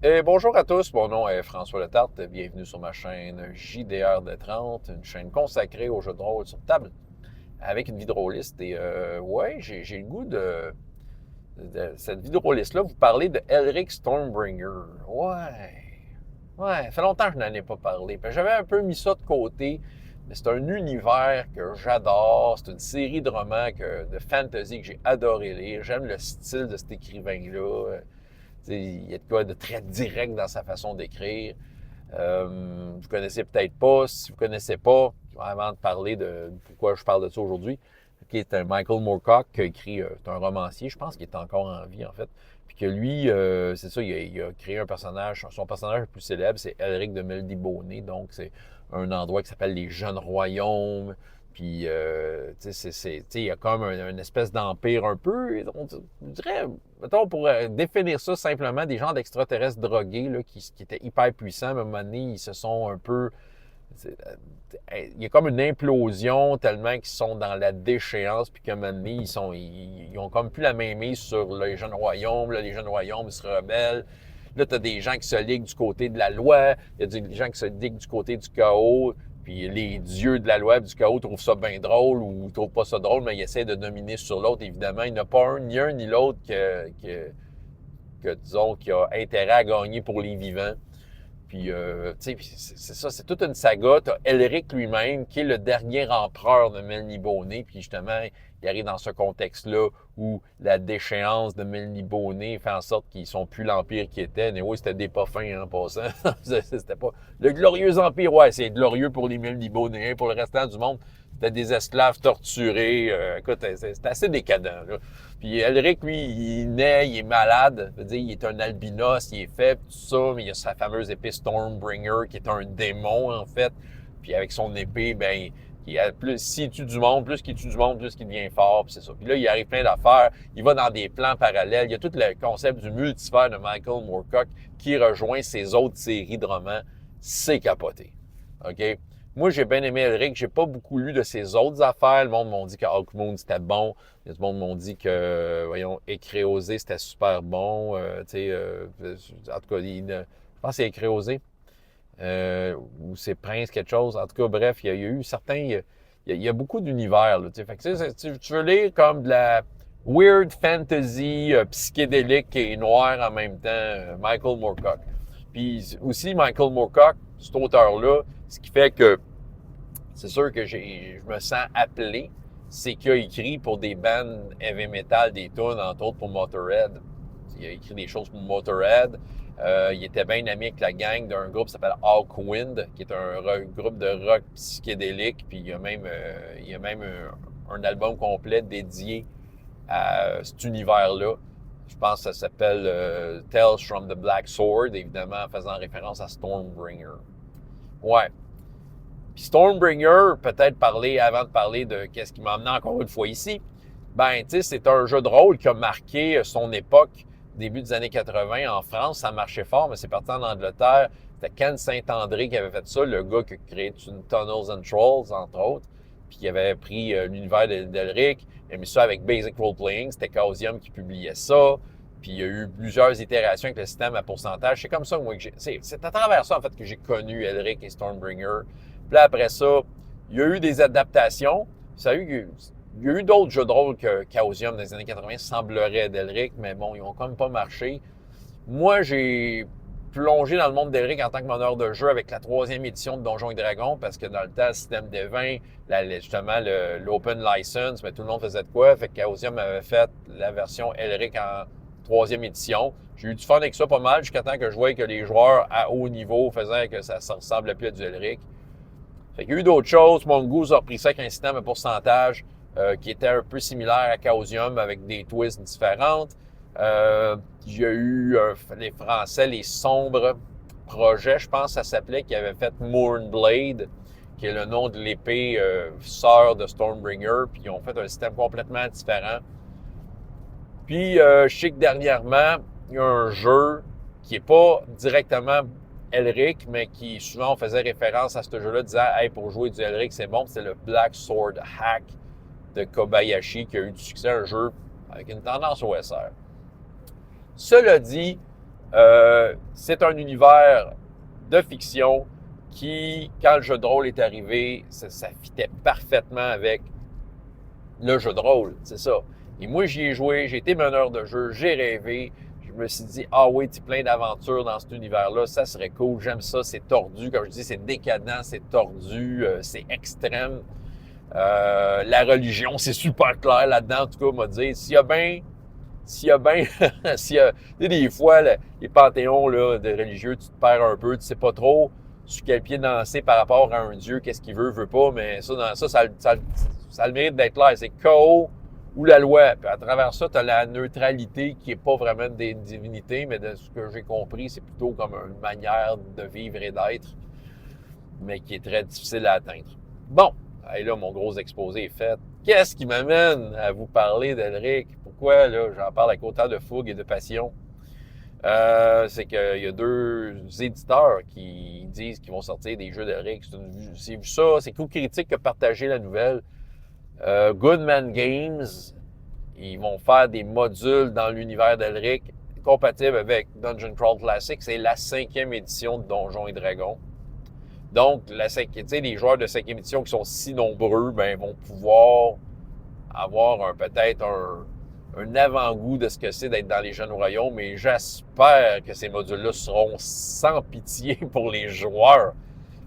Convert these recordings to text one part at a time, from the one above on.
Et bonjour à tous, mon nom est François Letarte. Bienvenue sur ma chaîne JDR de 30, une chaîne consacrée aux jeux de rôle sur table avec une vie de rôliste. Et ouais, j'ai le goût de cette vie de rôliste-là, vous parler de Elric Stormbringer. Ouais, ça fait longtemps que je n'en ai pas parlé. Puis j'avais un peu mis ça de côté, mais c'est un univers que j'adore. C'est une série de romans de fantasy que j'ai adoré lire. J'aime le style de cet écrivain-là. Il y a de quoi de très direct dans sa façon d'écrire. Vous connaissez peut-être pas. Si vous connaissez pas, avant de parler de pourquoi je parle de ça aujourd'hui, c'est un Michael Moorcock qui a écrit, c'est un romancier, je pense qu'il est encore en vie en fait. Puis que lui, c'est ça, il a créé un personnage, son personnage le plus célèbre, c'est Elric de Melniboné, donc c'est un endroit qui s'appelle les Jeunes Royaumes. Puis, il y a comme une espèce d'empire un peu, on dirait, mettons, pour définir ça simplement, des gens d'extraterrestres drogués là, qui étaient hyper puissants. À un moment donné, ils se sont un peu... Il y a comme une implosion tellement qu'ils sont dans la déchéance, puis qu'à un moment donné, ils ont comme plus la main mise sur les jeunes royaumes. Là, les jeunes royaumes, ils se rebellent. Là, tu as des gens qui se liguent du côté de la loi, il y a des gens qui se liguent du côté du chaos, puis les dieux de la loi et du chaos trouvent ça bien drôle ou ne trouvent pas ça drôle, mais ils essaient de dominer sur l'autre, évidemment. Il n'y en a pas un ni l'autre disons, qui a intérêt à gagner pour les vivants. Puis, tu sais, c'est ça, c'est toute une saga. T'as Elric lui-même, qui est le dernier empereur de Melniboné, puis justement, il arrive dans ce contexte-là où la déchéance de Melniboné fait en sorte qu'ils sont plus l'empire qu'ils étaient. Mais oui, c'était des pas fins en passant. C'était pas... Le glorieux empire, ouais, c'est glorieux pour les Melnibonéens, pour le restant du monde. C'était des esclaves torturés. Écoute, c'est assez décadent, là. Puis Elric, lui, il naît, il est malade. Je veux dire, il est un albinos, il est faible, tout ça, mais il a sa fameuse épée Stormbringer, qui est un démon, en fait. Puis avec son épée, ben, s'il tue du monde, plus qu'il tue du monde, plus qu'il devient fort, puis c'est ça. Puis là, il arrive plein d'affaires, il va dans des plans parallèles. Il y a tout le concept du multivers de Michael Moorcock qui rejoint ses autres séries de romans. C'est capoté. OK? Moi, j'ai bien aimé Elric. J'ai pas beaucoup lu de ses autres affaires. Le monde m'a dit que Hawkmoon, c'était bon. Il y a du monde m'ont dit que, voyons, Écréosé, c'était super bon. En tout cas, je pense que c'est Écréosé. Ou c'est Prince, quelque chose. En tout cas, bref, il y a eu certains... Il y a beaucoup d'univers. Là, fait que, tu veux lire comme de la weird fantasy psychédélique et noire en même temps, Michael Moorcock. Puis aussi, Michael Moorcock, cet auteur-là, ce qui fait que c'est sûr que je me sens appelé, c'est qu'il a écrit pour des bands heavy metal, des tunes, entre autres pour Motorhead. Il a écrit des choses pour Motorhead. Il était bien ami avec la gang d'un groupe qui s'appelle Hawkwind, qui est un groupe de rock psychédélique. Puis il y a même un album complet dédié à cet univers-là. Je pense que ça s'appelle Tales from the Black Sword, évidemment en faisant référence à Stormbringer. Ouais. Puis Stormbringer, peut-être parler avant de parler de qu'est-ce qui m'a amené encore une fois ici. Ben, tu sais, c'est un jeu de rôle qui a marqué son époque, début des années 80 en France. Ça marchait fort, mais c'est parti en Angleterre. C'était Ken Saint-André qui avait fait ça, le gars qui a créé Tunnels and Trolls, entre autres. Puis qui avait pris l'univers d'Elric, il a mis ça avec Basic Role Playing. C'était Chaosium qui publiait ça. Puis il y a eu plusieurs itérations avec le système à pourcentage. C'est comme ça, moi, que c'est à travers ça, en fait, que j'ai connu Elric et Stormbringer. Puis là, après ça, il y a eu des adaptations. Il y a eu d'autres jeux de rôle que Chaosium dans les années 80, semblerait d'Elric, mais bon, ils ont quand même pas marché. Moi, j'ai plongé dans le monde d'Elric en tant que meneur de jeu avec la troisième édition de Donjons et Dragons, parce que dans le temps, le système des 20, justement, l'open license, mais tout le monde faisait de quoi. Fait que Chaosium avait fait la version Elric en troisième édition. J'ai eu du fun avec ça pas mal, jusqu'à temps que je voyais que les joueurs à haut niveau faisaient que ça ne ressemblait plus à du Elric. Fait qu'il y a eu d'autres choses. Mongoose a repris ça avec un système de pourcentage qui était un peu similaire à Chaosium avec des twists différentes. Il y a eu les Français, les Sombres Projets, je pense que ça s'appelait, qui avaient fait Mournblade, qui est le nom de l'épée sœur de Stormbringer, puis ils ont fait un système complètement différent. Puis, je sais que dernièrement, il y a un jeu qui n'est pas directement Elric, mais qui souvent on faisait référence à ce jeu-là, disant « Hey, pour jouer du Elric, c'est bon. » C'est le Black Sword Hack de Kobayashi qui a eu du succès, un jeu avec une tendance OSR. Cela dit, C'est un univers de fiction qui, quand le jeu de rôle est arrivé, ça fitait parfaitement avec le jeu de rôle, c'est ça. Et moi, j'y ai joué, j'ai été meneur de jeu, j'ai rêvé. Je me suis dit, ah oui, tu plein d'aventures dans cet univers-là, ça serait cool, j'aime ça, c'est tordu, comme je dis, c'est décadent, c'est tordu, c'est extrême. La religion, c'est super clair là-dedans, en tout cas, m'a dit, s'il y a bien, s'il y a, tu sais, des fois, là, les panthéons là, de religieux, tu te perds un peu, tu sais pas trop sur quel pied danser par rapport à un Dieu, qu'est-ce qu'il veut pas, mais ça a le mérite d'être clair. C'est chaos ou la loi. Puis à travers ça, tu as la neutralité qui est pas vraiment des divinités, mais de ce que j'ai compris, c'est plutôt comme une manière de vivre et d'être, mais qui est très difficile à atteindre. Bon, et là, mon gros exposé est fait. Qu'est-ce qui m'amène à vous parler d'Elric? Pourquoi, là, j'en parle avec autant de fougue et de passion? C'est qu'il y a deux éditeurs qui disent qu'ils vont sortir des jeux d'Elric. C'est ça, c'est Coup Critique qui a partagé la nouvelle. Goodman Games, ils vont faire des modules dans l'univers d'Elric compatibles avec Dungeon Crawl Classic. C'est la 5e édition de Donjons et Dragons. Donc, les joueurs de 5e édition qui sont si nombreux, ben, vont pouvoir avoir peut-être un avant-goût de ce que c'est d'être dans les Jeunes Royaumes, mais j'espère que ces modules-là seront sans pitié pour les joueurs,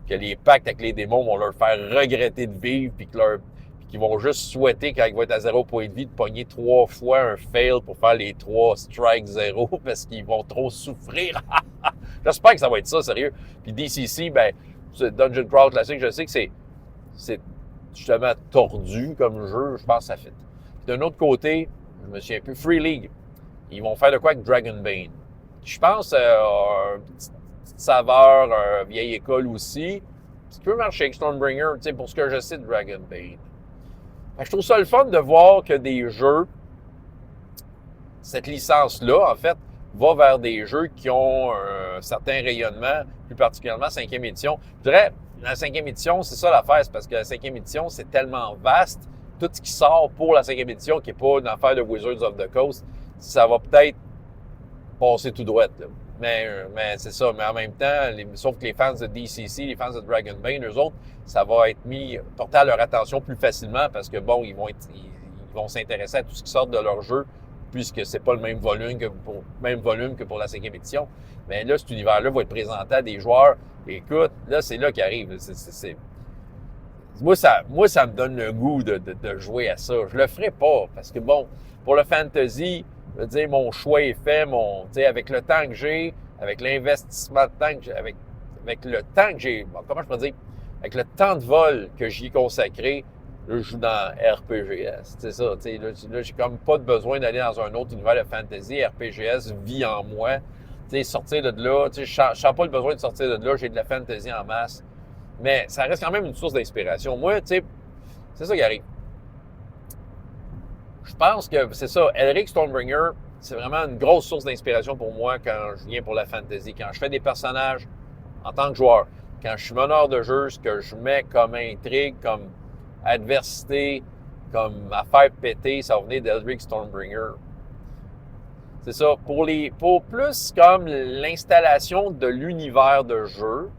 que les pactes avec les démons vont leur faire regretter de vivre, puis qu'ils vont juste souhaiter, quand ils vont être à 0 point de vie, de pogner 3 fois un fail pour faire les 3 strike 0, parce qu'ils vont trop souffrir. J'espère que ça va être ça, sérieux. Puis DCC, ben, Dungeon Crawl Classic, je sais que c'est justement tordu comme jeu, je pense que ça fit. Puis d'un autre côté, je me souviens plus, Free League, ils vont faire de quoi avec Dragonbane? Je pense une petite saveur, vieille école aussi, qui peut marcher avec Stormbringer, tu sais, pour ce que je sais de Dragonbane. Je trouve ça le fun de voir que des jeux, cette licence-là, en fait, va vers des jeux qui ont un certain rayonnement, plus particulièrement 5e édition. Je dirais, la 5e édition, c'est ça l'affaire, c'est parce que la 5e édition, c'est tellement vaste, tout ce qui sort pour la 5e édition, qui n'est pas une affaire de Wizards of the Coast, ça va peut-être passer tout droit. Mais c'est ça, mais en même temps, sauf que les fans de DCC, les fans de Dragonbane, eux autres, ça va être porté à leur attention plus facilement parce que, bon, ils vont s'intéresser à tout ce qui sort de leur jeu, puisque c'est pas le même volume que pour la 5e édition. Mais là, cet univers-là va être présenté à des joueurs. Écoute, là, c'est là qu'il arrive. Moi, ça me donne le goût de jouer à ça. Je le ferai pas, parce que, bon, pour le fantasy, je veux dire, mon choix est fait, avec le temps que j'ai, avec l'investissement de temps que j'ai, avec le temps que j'ai, bon, comment je peux dire, avec le temps de vol que j'y ai consacré, là, je joue dans RPGS. C'est ça, tu sais, là, j'ai comme pas de besoin d'aller dans un autre univers de fantasy. RPGS vit en moi. Tu sais, sortir de là, tu sais, je sens pas le besoin de sortir de là, j'ai de la fantasy en masse. Mais ça reste quand même une source d'inspiration. Moi, tu sais, c'est ça qui arrive. Je pense que c'est ça, Elric Stormbringer, c'est vraiment une grosse source d'inspiration pour moi quand je viens pour la fantasy. Quand je fais des personnages en tant que joueur, quand je suis meneur de jeu, ce que je mets comme intrigue, comme adversité, comme affaire péter, ça va venir d'Elric Stormbringer. C'est ça. Pour plus comme l'installation de l'univers de jeu,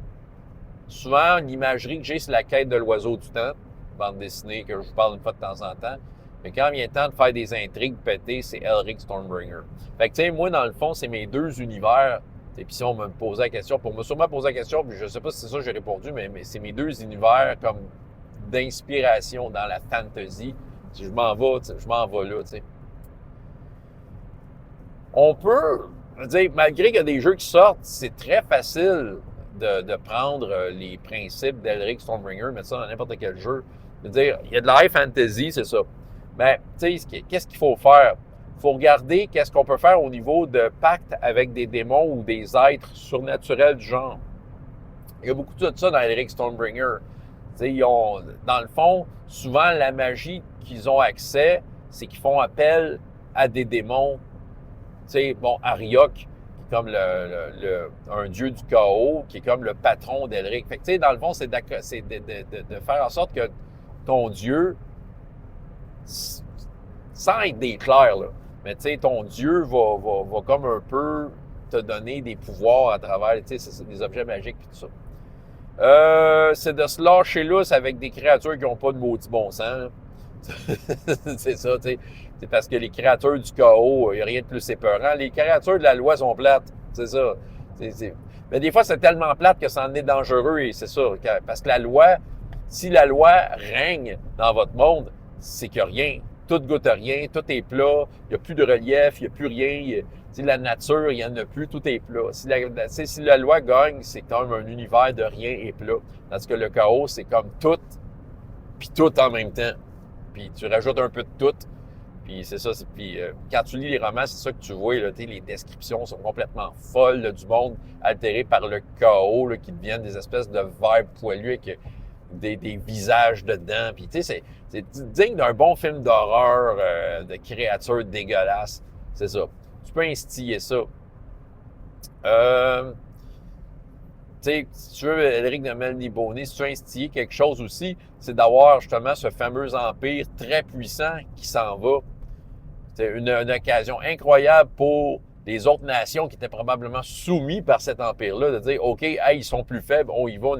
souvent, l'imagerie que j'ai, c'est la quête de l'oiseau du temps, bande dessinée que je vous parle une fois de temps en temps. Mais quand il vient le temps de faire des intrigues pétées, c'est Elric Stormbringer. Fait que, tu sais, moi, dans le fond, c'est mes deux univers. Et puis si on me posait la question, pour me sûrement poser la question, puis je sais pas si c'est ça que j'ai répondu, mais c'est mes deux univers comme d'inspiration dans la fantasy. Si je m'en vais là, tu sais. On peut dire, malgré qu'il y a des jeux qui sortent, c'est très facile de prendre les principes d'Elric Stormbringer, mettre ça dans n'importe quel jeu. De dire, il y a de la high fantasy, c'est ça. Mais, tu sais, qu'est-ce qu'il faut faire? Il faut regarder qu'est-ce qu'on peut faire au niveau de pacte avec des démons ou des êtres surnaturels du genre. Il y a beaucoup de ça dans Elric Stormbringer. Tu sais, dans le fond, souvent, la magie qu'ils ont accès, c'est qu'ils font appel à des démons. Tu sais, bon, Ariok, qui est comme un dieu du chaos, qui est comme le patron d'Elric. Fait que, tu sais, dans le fond, c'est de faire en sorte que ton dieu, sans être d'éclair, là, mais tu sais, ton dieu va comme un peu te donner des pouvoirs à travers, tu sais, c'est des objets magiques et tout ça. C'est de se lâcher lousse avec des créatures qui n'ont pas de maudit bon sens. C'est ça, tu sais. C'est parce que les créatures du chaos, il n'y a rien de plus épeurant. Les créatures de la loi sont plates. C'est ça. Mais des fois, c'est tellement plate que ça en est dangereux et c'est ça. Parce que la loi, si la loi règne dans votre monde, c'est qu'il n'y a rien. Tout goûte à rien, tout est plat, il n'y a plus de relief, il n'y a plus rien. La nature, il n'y en a plus, tout est plat. Si la loi gagne, c'est comme un univers de rien et plat. Tandis que le chaos, c'est comme tout, puis tout en même temps. Puis tu rajoutes un peu de tout. Puis c'est ça. Puis quand tu lis les romans, c'est ça que tu vois. Là, les descriptions sont complètement folles là, du monde altéré par le chaos, là, qui deviennent des espèces de vers poilus avec des visages dedans. Puis tu sais, c'est digne d'un bon film d'horreur, de créatures dégueulasses. C'est ça. Tu peux instiller ça. Tu sais, si tu veux, Elric de Melniboné, si tu veux instiller quelque chose aussi, c'est d'avoir justement ce fameux empire très puissant qui s'en va. C'est une occasion incroyable pour les autres nations qui étaient probablement soumises par cet empire-là, de dire, OK, hey, ils sont plus faibles, on y va,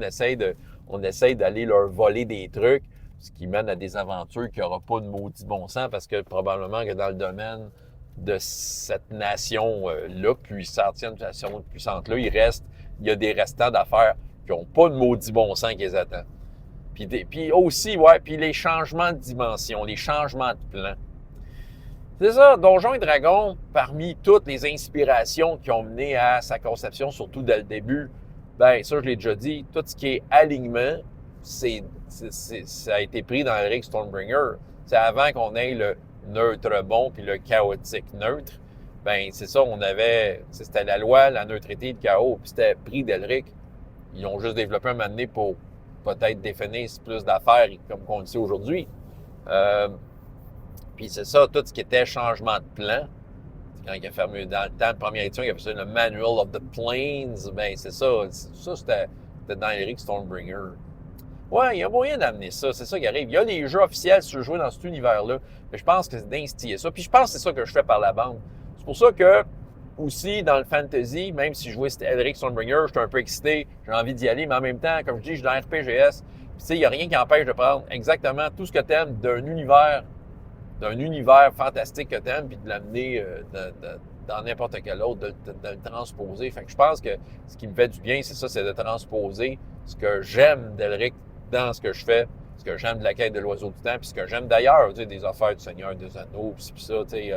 on essaye d'aller leur voler des trucs, ce qui mène à des aventures qui n'aura pas de maudit bon sens, parce que probablement que dans le domaine de cette nation-là, cette nation puissante-là, il y a des restants d'affaires qui n'ont pas de maudit bon sens qui les attend. Puis aussi, ouais, puis les changements de dimension, les changements de plan. C'est ça, Donjons et Dragons, parmi toutes les inspirations qui ont mené à sa conception, surtout dès le début, ben ça, je l'ai déjà dit, tout ce qui est alignement, ça a été pris dans Elric Stormbringer. C'est avant qu'on ait le neutre bon puis le chaotique neutre. Ben c'est ça, c'était la loi, la neutralité, le chaos, puis c'était pris d'Elric. Ils ont juste développé un moment donné pour peut-être définir plus d'affaires, comme on le sait aujourd'hui. Puis c'est ça, tout ce qui était changement de plan. Quand il a fermé dans le temps de première édition, il a fait ça le Manual of the Planes. Ben c'est ça. Ça, c'était dans Elric Stormbringer. Ouais, il y a moyen d'amener ça. C'est ça qui arrive. Il y a des jeux officiels sur jouer dans cet univers-là. Mais je pense que c'est d'instiller ça. Puis je pense que c'est ça que je fais par la bande. C'est pour ça que, aussi, dans le fantasy, même si je jouais Elric Stormbringer, j'étais un peu excité, j'ai envie d'y aller, mais en même temps, comme je dis, je suis dans RPGS. Puis tu sais, il n'y a rien qui empêche de prendre exactement tout ce que tu aimes d'un univers fantastique que tu aimes, puis de l'amener dans n'importe quel autre, de le transposer. Fait que je pense que ce qui me fait du bien, c'est ça, c'est de transposer ce que j'aime d'Elric dans ce que je fais, ce que j'aime de la quête de l'oiseau du temps, puis ce que j'aime d'ailleurs, tu sais, des affaires du Seigneur des Anneaux, puis ça, tu sais,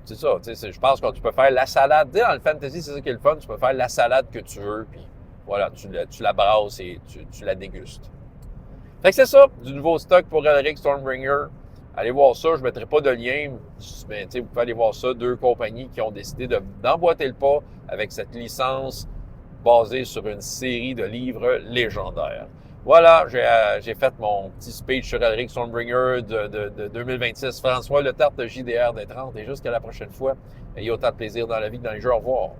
c'est ça, tu sais, je pense que tu peux faire la salade. Tu sais, dans le fantasy, c'est ça qui est le fun, tu peux faire la salade que tu veux, puis voilà, tu la brasses et tu la dégustes. Fait que c'est ça, du nouveau stock pour Elric Stormbringer. Allez voir ça, je ne mettrai pas de lien, mais vous pouvez aller voir ça, 2 compagnies qui ont décidé d'emboîter le pas avec cette licence basée sur une série de livres légendaires. Voilà, j'ai fait mon petit speech sur Elric Stormbringer de 2026. François Le Tarte de JDR des 30 et jusqu'à la prochaine fois. Ayez autant de plaisir dans la vie que dans les jeux. Au revoir.